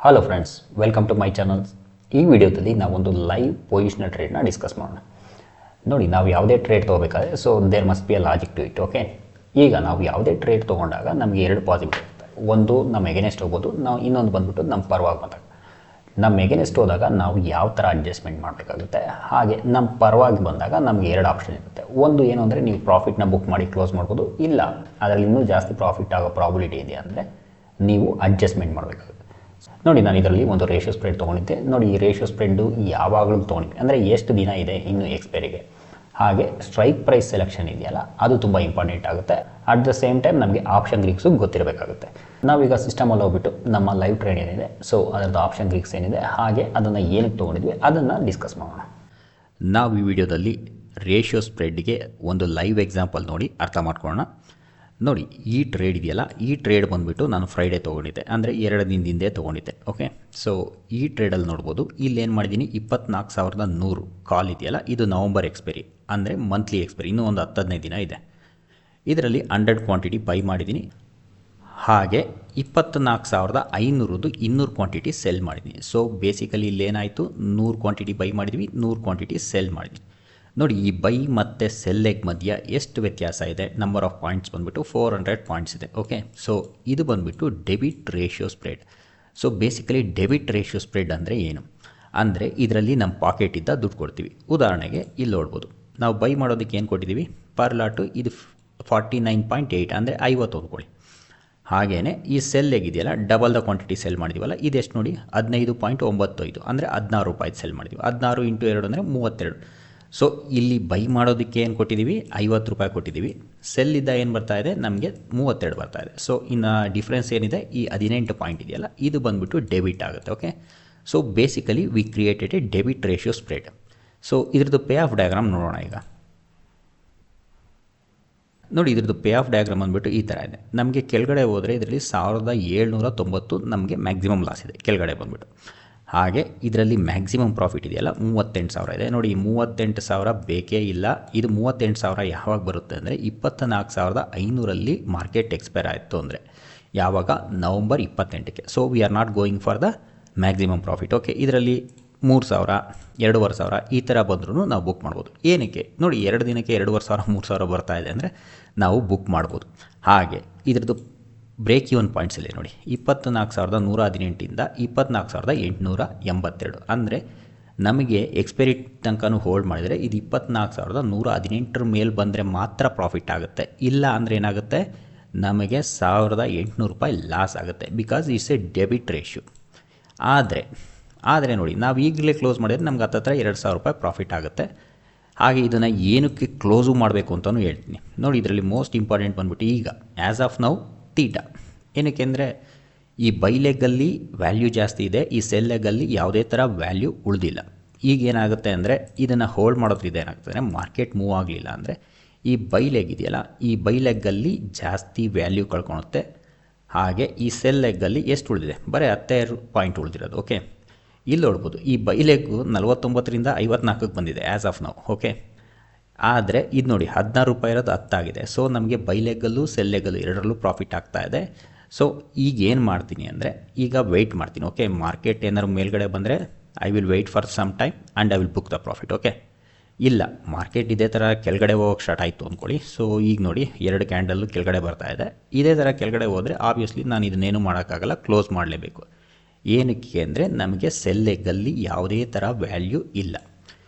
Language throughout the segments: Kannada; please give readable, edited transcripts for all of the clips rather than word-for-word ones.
Hello friends, welcome to my channel. ಈ ವಿಡಿಯೋದಲ್ಲಿ ನಾವೊಂದು ಲೈವ್ ಪೊಸಿಷನಲ್ ಟ್ರೇಡ್ನ ಡಿಸ್ಕಸ್ ಮಾಡೋಣ. ನೋಡಿ, ನಾವು ಯಾವುದೇ ಟ್ರೇಡ್ ತೊಗೋಬೇಕಾದ್ರೆ there must be a logic to it. Okay, ಈಗ ನಾವು ಯಾವುದೇ ಟ್ರೇಡ್ ತೊಗೊಂಡಾಗ ನಮಗೆ ಎರಡು ಪಾಸಿಬಿಲಿಟಿ ಇರುತ್ತೆ. ಒಂದು ನಮ್ಮ ಎಗೇನೆಸ್ಟ್ ಹೋಗ್ಬೋದು, ಇನ್ನೊಂದು ಬಂದುಬಿಟ್ಟು ನಮ್ಮ ಪರವಾಗಿ ಬಂದಾಗ. ನಮ್ಮ ಎಗೇನೆಸ್ಟ್ ಹೋದಾಗ ನಾವು ಯಾವ ಥರ ಅಡ್ಜಸ್ಟ್ಮೆಂಟ್ ಮಾಡಬೇಕಾಗುತ್ತೆ, ಹಾಗೆ ನಮ್ಮ ಪರವಾಗಿ ಬಂದಾಗ ನಮಗೆ ಎರಡು ಆಪ್ಷನ್ ಇರುತ್ತೆ. ಒಂದು ಏನು ಅಂದರೆ ನೀವು ಪ್ರಾಫಿಟ್ನ ಬುಕ್ ಮಾಡಿ ಕ್ಲೋಸ್ ಮಾಡ್ಬೋದು, ಇಲ್ಲ ಅದರಲ್ಲಿ ಇನ್ನೂ ಜಾಸ್ತಿ ಪ್ರಾಫಿಟ್ ಆಗೋ ಪ್ರಾಬಿಲಿಟಿ ಇದೆ ಅಂದರೆ ನೀವು ಅಡ್ಜಸ್ಟ್ಮೆಂಟ್ ಮಾಡಬೇಕಾಗುತ್ತೆ. ನೋಡಿ, ನಾನು ಇದರಲ್ಲಿ ಒಂದು ರೇಷಿಯೋ ಸ್ಪ್ರೆಡ್ ತೊಗೊಂಡಿದ್ದೆ. ನೋಡಿ, ಈ ರೇಷಿಯೋ ಸ್ಪ್ರೆಡ್ಡು ಯಾವಾಗಲೂ ತೊಗೊಂಡಿದ್ದೆ ಅಂದರೆ ಎಷ್ಟು ದಿನ ಇದೆ ಇನ್ನು ಎಕ್ಸ್ಪೈರಿಗೆ. ಹಾಗೆ ಸ್ಟ್ರೈಕ್ ಪ್ರೈಸ್ ಸೆಲೆಕ್ಷನ್ ಇದೆಯಲ್ಲ, ಅದು ತುಂಬ ಇಂಪಾರ್ಟೆಂಟ್ ಆಗುತ್ತೆ. ಅಟ್ ದ ಸೇಮ್ ಟೈಮ್ ನಮಗೆ ಆಪ್ಷನ್ ಗ್ರೀಕ್ಸು ಗೊತ್ತಿರಬೇಕಾಗುತ್ತೆ. ನಾವೀಗ ಸಿಸ್ಟಮಲ್ಲಿ ಹೋಗ್ಬಿಟ್ಟು ನಮ್ಮ ಲೈವ್ ಟ್ರೇಡ್ ಏನಿದೆ, ಅದರದ್ದು ಆಪ್ಷನ್ ಗ್ರೀಕ್ಸ್ ಏನಿದೆ, ಹಾಗೆ ಅದನ್ನು ಏನಕ್ಕೆ ತೊಗೊಂಡಿದ್ವಿ ಅದನ್ನು ಡಿಸ್ಕಸ್ ಮಾಡೋಣ. ನಾವು ಈ ವಿಡಿಯೋದಲ್ಲಿ ರೇಷಿಯೋ ಸ್ಪ್ರೆಡ್ಗೆ ಒಂದು ಲೈವ್ ಎಕ್ಸಾಂಪಲ್ ನೋಡಿ ಅರ್ಥ ಮಾಡ್ಕೊಳ್ಳೋಣ. ನೋಡಿ, ಈ ಟ್ರೇಡ್ ಇದೆಯಲ್ಲ, ಈ ಟ್ರೇಡ್ ಬಂದುಬಿಟ್ಟು ನಾನು ಫ್ರೈಡೇ ತೊಗೊಂಡಿದ್ದೆ, ಅಂದರೆ 2 ದಿನದಿಂದ ತೊಗೊಂಡಿದ್ದೆ. ಓಕೆ, ಈ ಟ್ರೇಡಲ್ಲಿ ನೋಡ್ಬೋದು, ಇಲ್ಲಿ ಏನು ಮಾಡಿದ್ದೀನಿ, 24,100 ಕಾಲ್ ಇದೆಯಲ್ಲ, ಇದು ನವಂಬರ್ ಎಕ್ಸ್ಪೈರಿ, ಅಂದರೆ ಮಂತ್ಲಿ ಎಕ್ಸ್ಪೈರಿ, ಇನ್ನೂ ಒಂದು 10-15 ದಿನ ಇದೆ. ಇದರಲ್ಲಿ 100 ಕ್ವಾಂಟಿಟಿ ಬೈ ಮಾಡಿದ್ದೀನಿ. ಹಾಗೆ 24,500 200 ಕ್ವಾಂಟಿಟಿ ಸೆಲ್ ಮಾಡಿದ್ದೀನಿ. ಬೇಸಿಕಲಿ ಇಲ್ಲೇನಾಯಿತು, 100 ಕ್ವಾಂಟಿಟಿ ಬೈ ಮಾಡಿದ್ವಿ, 100 ಕ್ವಾಂಟಿಟಿ ಸೆಲ್ ಮಾಡಿದ್ವಿ. ನೋಡಿ, ಈ ಬೈ ಮತ್ತು ಸೆಲ್ ಲೆಗ್ ಮಧ್ಯ ಎಷ್ಟು ವ್ಯತ್ಯಾಸ ಇದೆ, ನಂಬರ್ ಆಫ್ ಪಾಯಿಂಟ್ಸ್ ಬಂದುಬಿಟ್ಟು 400 ಪಾಯಿಂಟ್ಸ್ ಇದೆ. ಓಕೆ, ಇದು ಬಂದುಬಿಟ್ಟು debit ratio spread. Basically debit ratio spread ಅಂದರೆ ಏನು ಅಂದರೆ, ಇದರಲ್ಲಿ ನಮ್ಮ ಪಾಕೆಟಿಂದ ದುಡ್ಡು ಕೊಡ್ತೀವಿ. ಉದಾಹರಣೆಗೆ ಇಲ್ಲಿ ನೋಡ್ಬೋದು, ನಾವು ಬೈ ಮಾಡೋದಕ್ಕೆ ಏನು ಕೊಟ್ಟಿದ್ದೀವಿ, ಪರ್ ಲಾಟು ಇದು 49.8 ಅಂದರೆ 50 ಅಂದ್ಕೊಳ್ಳಿ. ಹಾಗೆಯೇ ಈ ಸೆಲ್ ಲೆಗ್ ಇದೆಯಲ್ಲ, ಡಬಲ್ ದ ಕ್ವಾಂಟಿಟಿ ಸೆಲ್ ಮಾಡಿದ್ದೀವಲ್ಲ, ಇದೆಷ್ಟು ನೋಡಿ, 15.95 ಅಂದರೆ 16 ರೂಪಾಯಿ ಸೆಲ್ ಮಾಡಿದ್ದೀವಿ. 16 × 2 ಅಂದರೆ 32. ಇಲ್ಲಿ ಬೈ ಮಾಡೋದಕ್ಕೆ ಏನು ಕೊಟ್ಟಿದ್ದೀವಿ, 50 ರೂಪಾಯಿ ಕೊಟ್ಟಿದ್ದೀವಿ. ಸೆಲ್ಲಿದ್ದ ಏನು ಬರ್ತಾ ಇದೆ, ನಮಗೆ 32 ಬರ್ತಾ ಇದೆ. ಇನ್ನು ಡಿಫ್ರೆನ್ಸ್ ಏನಿದೆ, ಈ 18 ಪಾಯಿಂಟ್ ಇದೆಯಲ್ಲ, ಇದು ಬಂದುಬಿಟ್ಟು ಡೆಬಿಟ್ ಆಗುತ್ತೆ. Okay, basically we created A debit ratio spread. ಇದ್ರದ್ದು ಪೇ ಆಫ್ ಡಯಾಗ್ರಾಮ್ ನೋಡೋಣ. ಈಗ ನೋಡಿ, ಇದ್ರದ್ದು ಪೇ ಆಫ್ ಡಯಾಗ್ರಾಮ್ ಬಂದುಬಿಟ್ಟು ಈ ಥರ ಇದೆ. ನಮಗೆ ಕೆಳಗಡೆ ಹೋದರೆ ಇದರಲ್ಲಿ 1790 ನಮಗೆ ಮ್ಯಾಕ್ಸಿಮಮ್ ಲಾಸ್ ಇದೆ ಕೆಳಗಡೆ ಬಂದುಬಿಟ್ಟು. ಹಾಗೆ ಇದರಲ್ಲಿ ಮ್ಯಾಕ್ಸಿಮಮ್ ಪ್ರಾಫಿಟ್ ಇದೆಯಲ್ಲ, 38,000 ಇದೆ. ನೋಡಿ, 38,000 ಬೇಕೇ ಇಲ್ಲ. ಇದು 38,000 ಯಾವಾಗ ಬರುತ್ತೆ ಅಂದರೆ, 24,500 ಮಾರ್ಕೆಟ್ ಎಕ್ಸ್ಪೈರ್ ಆಯಿತು ಅಂದರೆ ಯಾವಾಗ, ನವಂಬರ್ 28ಕ್ಕೆ. We are not going for the maximum profit. Okay, ಇದರಲ್ಲಿ 3,000, 2,500 ಈ ಥರ ಬಂದ್ರೂ ನಾವು ಬುಕ್ ಮಾಡ್ಬೋದು. ಏನಕ್ಕೆ, ನೋಡಿ, 2 ದಿನಕ್ಕೆ 2,500, 3,000 ಬರ್ತಾ ಇದೆ ಅಂದರೆ ನಾವು ಬುಕ್ ಮಾಡ್ಬೋದು. ಹಾಗೆ ಇದ್ರದ್ದು ಬ್ರೇಕ್ ಇವನ್ ಪಾಯಿಂಟ್ಸ್ ಇಲ್ಲಿ ನೋಡಿ, 24,118 24,882 ಅಂದರೆ ನಮಗೆ ಎಕ್ಸ್ಪೈರಿ ತನಕನೂ ಹೋಲ್ಡ್ ಮಾಡಿದರೆ ಇದು 24,118 ಮೇಲೆ ಬಂದರೆ ಮಾತ್ರ ಪ್ರಾಫಿಟ್ ಆಗುತ್ತೆ. ಇಲ್ಲ ಅಂದರೆ ಏನಾಗುತ್ತೆ, ನಮಗೆ 1,800 ರೂಪಾಯಿ ಲಾಸ್ ಆಗುತ್ತೆ. Because it's A debit ratio. ಆದರೆ ನೋಡಿ, ನಾವು ಈಗಲೇ ಕ್ಲೋಸ್ ಮಾಡಿದರೆ ನಮ್ಗೆ ಹತ್ತತ್ರ 2,000 ರೂಪಾಯಿ ಪ್ರಾಫಿಟ್ ಆಗುತ್ತೆ. ಹಾಗೆ ಇದನ್ನು ಏನಕ್ಕೆ ಕ್ಲೋಸು ಮಾಡಬೇಕು ಅಂತಲೂ ಹೇಳ್ತೀನಿ. ನೋಡಿ, ಇದರಲ್ಲಿ ಮೋಸ್ಟ್ ಇಂಪಾರ್ಟೆಂಟ್ ಬಂದ್ಬಿಟ್ಟು ಈಗ ಆ್ಯಸ್ ಆಫ್ ನೌ ತೀಟಾ. ಏನಕ್ಕೆ ಅಂದರೆ, ಈ ಬೈ ಲೆಗ್ಗಲ್ಲಿ ವ್ಯಾಲ್ಯೂ ಜಾಸ್ತಿ ಇದೆ, ಈ ಸೆಲ್ ಲೆಗ್ಗಲ್ಲಿ ಯಾವುದೇ ಥರ ವ್ಯಾಲ್ಯೂ ಉಳಿದಿಲ್ಲ. ಈಗ ಏನಾಗುತ್ತೆ ಅಂದರೆ, ಇದನ್ನು ಹೋಲ್ಡ್ ಮಾಡೋದ್ರಿಂದ ಏನಾಗ್ತದೆ ಅಂದರೆ, ಮಾರ್ಕೆಟ್ ಮೂವ್ ಆಗಲಿಲ್ಲ ಅಂದರೆ ಈ ಬೈ ಲೆಗ್ ಇದೆಯಲ್ಲ, ಈ ಬೈ ಲೆಗ್ಗಲ್ಲಿ ಜಾಸ್ತಿ ವ್ಯಾಲ್ಯೂ ಕಳ್ಕೊಳುತ್ತೆ. ಹಾಗೆ ಈ ಸೆಲ್ ಲೆಗ್ಗಲ್ಲಿ ಎಷ್ಟು ಉಳಿದಿದೆ, ಬರೀ 15 ಪಾಯಿಂಟ್ ಉಳಿದಿರೋದು. ಓಕೆ, ಇಲ್ಲಿ ನೋಡ್ಬೋದು, ಈ ಬೈ ಲೆಗ್ಗು 49ರಿಂದ 54ಕ್ಕೆ ಬಂದಿದೆ ಆ್ಯಸ್ ಆಫ್ ನಾವು. ಓಕೆ, ಆದರೆ ಇದು ನೋಡಿ, 16 ರೂಪಾಯಿ ಇರೋದು 10 ಆಗಿದೆ. ನಮಗೆ ಬೈ ಲೆಗ್ಗಲ್ಲೂ ಸೆಲ್ ಲೆಗ್ಗಲ್ಲೂ ಎರಡರಲ್ಲೂ ಪ್ರಾಫಿಟ್ ಆಗ್ತಾ ಇದೆ. ಈಗ ಏನು ಮಾಡ್ತೀನಿ ಅಂದರೆ, ಈಗ ವೆಯ್ಟ್ ಮಾಡ್ತೀನಿ. ಓಕೆ, ಮಾರ್ಕೆಟ್ ಏನಾದ್ರು ಮೇಲ್ಗಡೆ ಬಂದರೆ I will wait for some time and I will book the profit. Okay, ಇಲ್ಲ ಮಾರ್ಕೆಟ್ ಇದೇ ಥರ ಕೆಳಗಡೆ ಹೋಗೋಕ್ಕೆ ಸ್ಟಾರ್ಟ್ ಆಯಿತು ಅಂದ್ಕೊಳ್ಳಿ. ಈಗ ನೋಡಿ, 2 ಕ್ಯಾಂಡಲ್ಲು ಕೆಳಗಡೆ ಬರ್ತಾ ಇದೆ. ಇದೇ ಥರ ಕೆಳಗಡೆ ಹೋದರೆ ಆಬ್ವಿಯಸ್ಲಿ ನಾನು ಇದನ್ನೇನು ಮಾಡೋಕ್ಕಾಗಲ್ಲ, ಕ್ಲೋಸ್ ಮಾಡಲೇಬೇಕು. ಏನಕ್ಕೆ ಅಂದರೆ, ನಮಗೆ ಸೆಲ್ ಲೆಗ್ಗಲ್ಲಿ ಯಾವುದೇ ಥರ ವ್ಯಾಲ್ಯೂ ಇಲ್ಲ.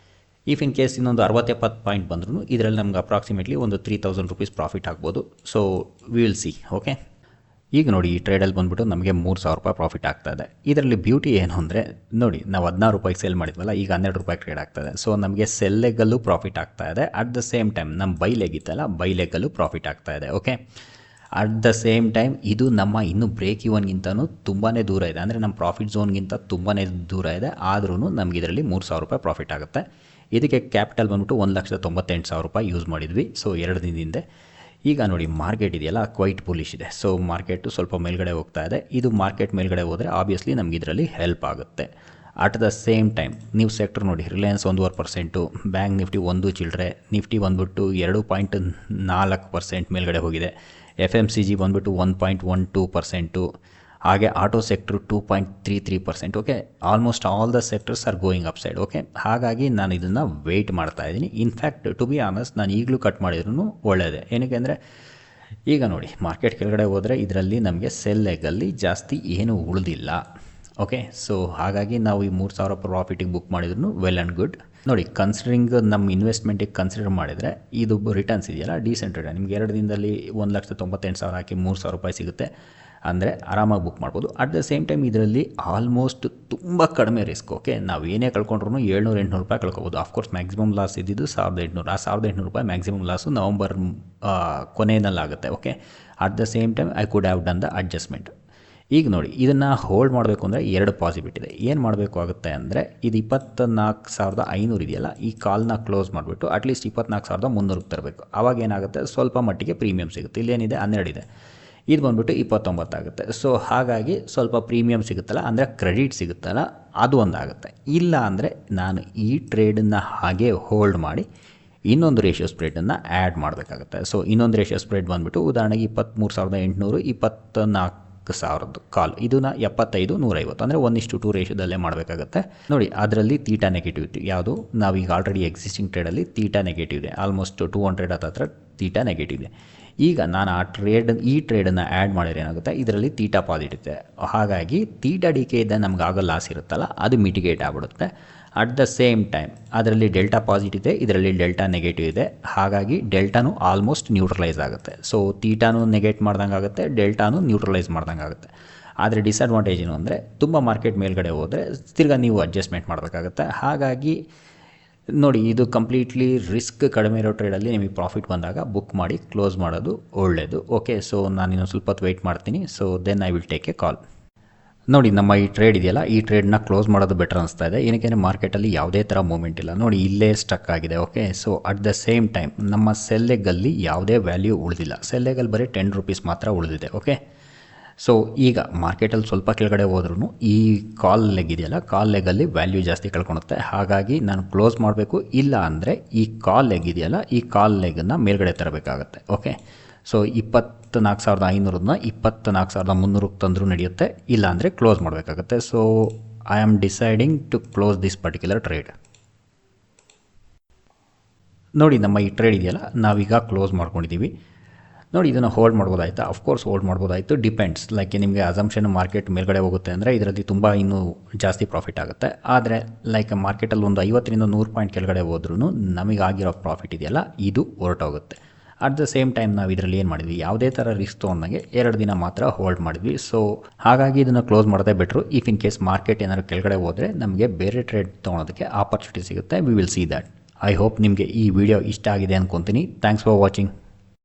ಇಫ್ ಇನ್ ಕೇಸ್ ಇನ್ನೊಂದು 60-70 ಪಾಯಿಂಟ್ ಬಂದ್ರೂ ಇದರಲ್ಲಿ ನಮ್ಗೆ ಅಪ್ರಾಕ್ಸಿಮೇಟ್ಲಿ ಒಂದು 3,000 ರೂಪೀಸ್ ಪ್ರಾಫಿಟ್ ಆಗ್ಬೋದು. We will see. ಓಕೆ, ಈಗ ನೋಡಿ, ಈ ಟ್ರೇಡಲ್ಲಿ ಬಂದುಬಿಟ್ಟು ನಮಗೆ 3,000 ರೂಪಾಯಿ ಪ್ರಾಫಿಟ್ ಆಗ್ತಾಯಿದೆ. ಇದರಲ್ಲಿ ಬ್ಯೂಟಿ ಏನು ಅಂದರೆ, ನೋಡಿ, ನಾವು 16 ರೂಪಾಯಿಗೆ ಸೇಲ್ ಮಾಡಿದ್ವಲ್ಲ, ಈಗ 12 ರೂಪಾಯಿ ಟ್ರೇಡ್ ಆಗ್ತಾಯಿದೆ. ನಮಗೆ ಸೆಲ್ ಲೆಗ್ಗಲ್ಲೂ ಪ್ರಾಫಿಟ್ ಆಗ್ತಾಯಿದೆ. ಅಟ್ ದ ಸೇಮ್ ಟೈಮ್ ನಮ್ಮ ಬೈ ಲೆಗ್ ಇತ್ತಲ್ಲ, ಬೈ ಲೆಗ್ಗಲ್ಲೂ ಪ್ರಾಫಿಟ್ ಆಗ್ತಾಯಿದೆ. Okay, at the same time ಇದು ನಮ್ಮ ಇನ್ನೂ ಬ್ರೇಕ್ ಇವನ್ಗಿಂತನೂ ತುಂಬಾ ದೂರ ಇದೆ, ಅಂದರೆ ನಮ್ಮ ಪ್ರಾಫಿಟ್ ಝೋನ್ಗಿಂತ ತುಂಬಾ ದೂರ ಇದೆ. ಆದ್ರೂ ನಮಗೆ ಇದರಲ್ಲಿ 3,000 ರೂಪಾಯಿ ಪ್ರಾಫಿಟ್ ಆಗುತ್ತೆ. ಇದಕ್ಕೆ ಕ್ಯಾಪಿಟಲ್ ಬಂದ್ಬಿಟ್ಟು 1,98,000 ರೂಪಾಯಿ ಯೂಸ್ ಮಾಡಿದ್ವಿ 2 ದಿನದಿಂದ. ಈಗ ನೋಡಿ, ಮಾರ್ಕೆಟ್ ಇದೆಯಲ್ಲ, ಕ್ವೈಟ್ ಬುಲಿಶ್ ಇದೆ. ಮಾರ್ಕೆಟು ಸ್ವಲ್ಪ ಮೇಲ್ಗಡೆ ಹೋಗ್ತಾ ಇದೆ. ಇದು ಮಾರ್ಕೆಟ್ ಮೇಲ್ಗಡೆ ಹೋದರೆ ಆಬ್ವಿಯಸ್ಲಿ ನಮ್ಗೆ ಇದರಲ್ಲಿ ಹೆಲ್ಪ್ ಆಗುತ್ತೆ. ಅಟ್ ದ ಸೇಮ್ ಟೈಮ್ ನೀವು ಸೆಕ್ಟರ್ ನೋಡಿ, ರಿಲಯನ್ಸ್ 1.5%, ಬ್ಯಾಂಕ್ ನಿಫ್ಟಿ 1 ಚಿಲ್ಲರೆ, ನಿಫ್ಟಿ ಬಂದ್ಬಿಟ್ಟು 2.4% ಮೇಲ್ಗಡೆ ಹೋಗಿದೆ. FMCG ಬಂದ್ಬಿಟ್ಟು 1.12%, ಹಾಗೆ auto sector 2.33%. Okay, almost all the sectors are going up side. Okay, ಹಾಗಾಗಿ ನಾನು ಇದನ್ನು ವೆಯ್ಟ್ ಮಾಡ್ತಾ ಇದ್ದೀನಿ. ಇನ್ಫ್ಯಾಕ್ಟ್ ಟು ಬಿ ಆನೆಸ್ಟ್ ನಾನು ಈಗಲೂ ಕಟ್ ಮಾಡಿದ್ರೂ ಒಳ್ಳೆಯದೇ. ಏನಕ್ಕೆ ಅಂದರೆ ಈಗ ನೋಡಿ ಮಾರ್ಕೆಟ್ ಕೆಳಗಡೆ ಹೋದರೆ ಇದರಲ್ಲಿ ನಮಗೆ ಸೆಲ್ ಲೆಗಲ್ಲಿ ಜಾಸ್ತಿ ಏನು ಉಳಿದಿಲ್ಲ. ಓಕೆ, ಸೊ ಹಾಗಾಗಿ ನಾವು ಈ 3,000 ಪ್ರಾಫಿಟಿಗೆ ಬುಕ್ ಮಾಡಿದ್ರು ವೆಲ್ ಆ್ಯಂಡ್ ಗುಡ್. ನೋಡಿ, ಕನ್ಸಿಡರಿಂಗ್ ನಮ್ಮ ಇನ್ವೆಸ್ಟ್ಮೆಂಟಿಗೆ ಕನ್ಸಿಡರ್ ಮಾಡಿದರೆ ಇದು ರಿಟರ್ನ್ಸ್ ಇದೆಯಲ್ಲ ಡೀಸೆಂಟ್ ರಿಟರ್ನ್. ನಿಮ್ಗೆ 2 ದಿನದಲ್ಲಿ 1,98,000 ಹಾಕಿ 3,000 ರೂಪಾಯಿ ಸಿಗುತ್ತೆ ಅಂದರೆ ಆರಾಮಾಗಿ ಬುಕ್ ಮಾಡ್ಬೋದು. ಅಟ್ ದ ಸೇಮ್ ಟೈಮ್ ಇದರಲ್ಲಿ ಆಲ್ಮೋಸ್ಟ್ ತುಂಬ ಕಡಿಮೆ ರಿಸ್ಕ್. ಓಕೆ, ನಾವು ಏನೇ ಕಳ್ಕೊಂಡ್ರೂ 700-800 ರೂಪಾಯಿ ಕಳ್ಕೊಬೋದು. ಆಫ್ಕೋರ್ಸ್ ಮ್ಯಾಕ್ಸಿಮಮ್ ಲಾಸ್ ಇದ್ದಿದ್ದು 1,800. ಆ 1,800 ರೂಪಾಯಿ ಮ್ಯಾಕ್ಸಿಮಮ್ ಲಾಸು ನವಂಬರ್ ಕೊನೆಯಲ್ಲಾಗುತ್ತೆ. Okay, at the same time I could have done the adjustment. ಈಗ ನೋಡಿ, ಇದನ್ನು ಹೋಲ್ಡ್ ಮಾಡಬೇಕು ಅಂದರೆ 2 ಪಾಸಿಬಿಲಿಟಿ ಇದೆ. ಏನು ಮಾಡಬೇಕು ಆಗುತ್ತೆ ಅಂದರೆ ಇದು 24,500 ಇದೆಯಲ್ಲ, ಈ ಕಾಲ್ನ ಕ್ಲೋಸ್ ಮಾಡಿಬಿಟ್ಟು ಅಟ್ಲೀಸ್ಟ್ 24,300 ತರಬೇಕು. ಆವಾಗ ಏನಾಗುತ್ತೆ, ಸ್ವಲ್ಪ ಮಟ್ಟಿಗೆ ಪ್ರೀಮಿಯಮ್ ಸಿಗುತ್ತೆ. ಇಲ್ಲೇನಿದೆ 12 ಇದೆ, ಇದು ಬಂದುಬಿಟ್ಟು 29 ಆಗುತ್ತೆ. ಸೊ ಹಾಗಾಗಿ ಸ್ವಲ್ಪ ಪ್ರೀಮಿಯಮ್ ಸಿಗುತ್ತಲ್ಲ, ಅಂದರೆ ಕ್ರೆಡಿಟ್ ಸಿಗುತ್ತಲ್ಲ, ಅದು ಒಂದಾಗುತ್ತೆ. ಇಲ್ಲ ಅಂದರೆ ನಾನು ಈ ಟ್ರೇಡನ್ನು ಹಾಗೆ ಹೋಲ್ಡ್ ಮಾಡಿ ಇನ್ನೊಂದು ರೇಷಿಯೋ ಸ್ಪ್ರೆಡನ್ನು ಆ್ಯಡ್ ಮಾಡಬೇಕಾಗುತ್ತೆ. ಸೊ ಇನ್ನೊಂದು ರೇಷಿಯೋ ಸ್ಪ್ರೆಡ್ ಬಂದುಬಿಟ್ಟು ಉದಾಹರಣೆಗೆ 23,800, 24,000 ಕಾಲ್, ಇದನ್ನು 75-150 ಅಂದರೆ 1:2 ರೇಷಿಯೋದಲ್ಲೇ ಮಾಡಬೇಕಾಗುತ್ತೆ. ನೋಡಿ, ಅದರಲ್ಲಿ ತೀಟಾ ನೆಗೆಟಿವ್ ಇತ್ತು. ಯಾವುದು, ನಾವೀಗ ಆಲ್ರೆಡಿ ಎಕ್ಸಿಸ್ಟಿಂಗ್ ಟ್ರೇಡಲ್ಲಿ ತೀಟಾ ನೆಗೆಟಿವ್ ಇದೆ. ಆಲ್ಮೋಸ್ಟ್ 200 ಹತ್ರ ತೀಟಾ ನೆಗೆಟಿವ್ ಇದೆ. ಈಗ ನಾನು ಈ ಟ್ರೇಡನ್ನು ಆ್ಯಡ್ ಮಾಡಿದ್ರೆ ಏನಾಗುತ್ತೆ, ಇದರಲ್ಲಿ ತೀಟಾ ಪಾಸಿಟಿವ್ ಇದೆ. ಹಾಗಾಗಿ ತೀಟಾ ಡಿ ಕೆ ಇದ್ದ ನಮ್ಗೆ ಆಗೋ ಲಾಸ್ ಇರುತ್ತಲ್ಲ, ಅದು ಮಿಟಿಗೇಟ್ ಆಗಿಬಿಡುತ್ತೆ. ಅಟ್ ದ ಸೇಮ್ ಟೈಮ್ ಅದರಲ್ಲಿ ಡೆಲ್ಟಾ ಪಾಸಿಟಿವ್ ಇದೆ, ಇದರಲ್ಲಿ ಡೆಲ್ಟಾ ನೆಗೆಟಿವ್ ಇದೆ. ಹಾಗಾಗಿ ಡೆಲ್ಟಾನು ಆಲ್ಮೋಸ್ಟ್ ನ್ಯೂಟ್ರಲೈಸ್ ಆಗುತ್ತೆ. ಸೊ ತೀಟಾನು ನೆಗೆಟ್ ಮಾಡ್ದಂಗೆ ಆಗುತ್ತೆ, ಡೆಲ್ಟಾನು ನ್ಯೂಟ್ರಲೈಸ್ ಮಾಡ್ದಂಗೆ ಆಗುತ್ತೆ. ಆದರೆ ಡಿಸ್ಅಡ್ವಾಂಟೇಜ್ ಏನು ಅಂದರೆ ತುಂಬ ಮಾರ್ಕೆಟ್ ಮೇಲ್ಗಡೆ ಹೋದರೆ ತಿರ್ಗಾ ನೀವು ಅಡ್ಜಸ್ಟ್ಮೆಂಟ್ ಮಾಡಬೇಕಾಗುತ್ತೆ. ಹಾಗಾಗಿ ನೋಡಿ, ಇದು ಕಂಪ್ಲೀಟ್ಲಿ ರಿಸ್ಕ್ ಕಡಿಮೆ ಇರೋ ಟ್ರೇಡಲ್ಲಿ ನಿಮಗೆ ಪ್ರಾಫಿಟ್ ಬಂದಾಗ ಬುಕ್ ಮಾಡಿ ಕ್ಲೋಸ್ ಮಾಡೋದು ಒಳ್ಳೆಯದು. ಓಕೆ, ಸೊ ನಾನು ಇನ್ನೊಂದು ಸ್ವಲ್ಪ ಹೊತ್ತು ವೆಯ್ಟ್ ಮಾಡ್ತೀನಿ. So then I will take a call. ನೋಡಿ, ನಮ್ಮ ಈ ಟ್ರೇಡ್ ಇದೆಯಲ್ಲ, ಈ ಟ್ರೇಡ್ನ ಕ್ಲೋಸ್ ಮಾಡೋದು ಬೆಟರ್ ಅನಿಸ್ತಾ ಇದೆ. ಏನಕ್ಕೆ, ಮಾರ್ಕೆಟಲ್ಲಿ ಯಾವುದೇ ಥರ ಮೂಮೆಂಟ್ ಇಲ್ಲ. ನೋಡಿ, ಇಲ್ಲೇ ಸ್ಟಕ್ ಆಗಿದೆ. Okay, so at the same time ನಮ್ಮ ಸೆಲ್ ಲೆಗ್ಗಲ್ಲಿ ಯಾವುದೇ ವ್ಯಾಲ್ಯೂ ಉಳಿದಿಲ್ಲ. ಸೆಲ್ ಲೆಗಲ್ಲಿ ಬರೀ 10 ರೂಪೀಸ್ ಮಾತ್ರ ಉಳಿದಿದೆ. ಓಕೆ, ಸೊ ಈಗ ಮಾರ್ಕೆಟಲ್ಲಿ ಸ್ವಲ್ಪ ಕೆಳಗಡೆ ಹೋದ್ರೂ ಈ ಕಾಲ್ ಲೆಗ್ ಇದೆಯಲ್ಲ, ಕಾಲ್ ಲೆಗಲ್ಲಿ ವ್ಯಾಲ್ಯೂ ಜಾಸ್ತಿ ಕಳ್ಕೊಳುತ್ತೆ. ಹಾಗಾಗಿ ನಾನು ಕ್ಲೋಸ್ ಮಾಡಬೇಕು. ಇಲ್ಲ ಅಂದರೆ ಈ ಕಾಲ್ ಲೆಗ್ ಇದೆಯಲ್ಲ, ಈ ಕಾಲ್ ಲೆಗನ್ನು ಮೇಲ್ಗಡೆ ತರಬೇಕಾಗತ್ತೆ. ಓಕೆ, ಸೊ 24,500ನ 24,300 ತಂದರೂ ನಡೆಯುತ್ತೆ. ಇಲ್ಲ ಅಂದರೆ ಕ್ಲೋಸ್ ಮಾಡಬೇಕಾಗತ್ತೆ. So I am deciding to close this particular trade. ನೋಡಿ, ನಮ್ಮ ಈ ಟ್ರೇಡ್ ಇದೆಯಲ್ಲ, ನಾವೀಗ ಕ್ಲೋಸ್ ಮಾಡ್ಕೊಂಡಿದ್ದೀವಿ. ನೋಡಿ, ಇದನ್ನು ಹೋಲ್ಡ್ ಮಾಡ್ಬೋದಾಯ್ತಾ? ಅಫ್ಕೋರ್ಸ್ ಹೋಲ್ಡ್ ಮಾಡ್ಬೋದಾಯಿತು. ಡಿಪೆಂಡ್ಸ್, ಲೈಕ್ ನಿಮಗೆ ಅಸಂಪ್ಷನ್ ಮಾರ್ಕೆಟ್ ಮೇಲ್ಗಡೆ ಹೋಗುತ್ತೆ ಅಂದರೆ ಇದರಲ್ಲಿ ತುಂಬ ಇನ್ನೂ ಜಾಸ್ತಿ ಪ್ರಾಫಿಟ್ ಆಗುತ್ತೆ. ಆದರೆ ಲೈಕ್ ಮಾರ್ಕೆಟಲ್ಲಿ ಒಂದು 50-100 ಪಾಯಿಂಟ್ ಕೆಳಗಡೆ ಹೋದ್ರೂ ನಮಗಾಗಿರೋ ಪ್ರಾಫಿಟ್ ಇದೆಯಲ್ಲ, ಇದು ಹೊರಟೋಗುತ್ತೆ. ಅಟ್ ದ ಸೇಮ್ ಟೈಮ್ ನಾವು ಇದರಲ್ಲಿ ಏನು ಮಾಡಿದ್ವಿ, ಯಾವುದೇ ಥರ ರಿಸ್ಕ್ ತೊಗೊಂಡಾಗೆ 2 ದಿನ ಮಾತ್ರ ಹೋಲ್ಡ್ ಮಾಡಿದ್ವಿ. ಸೊ ಹಾಗಾಗಿ ಇದನ್ನು ಕ್ಲೋಸ್ ಮಾಡೋದೇ better. If in case market ಏನಾದ್ರು ಕೆಳಗಡೆ ಹೋದರೆ ನಮಗೆ ಬೇರೆ ಟ್ರೇಡ್ ತೊಗೊಳೋದಕ್ಕೆ ಆಪರ್ಚುನಿಟಿ ಸಿಗುತ್ತೆ. We will see that. I hope ನಿಮಗೆ ಈ ವಿಡಿಯೋ ಇಷ್ಟ ಆಗಿದೆ ಅಂದ್ಕೊತೀನಿ. Thanks for watching.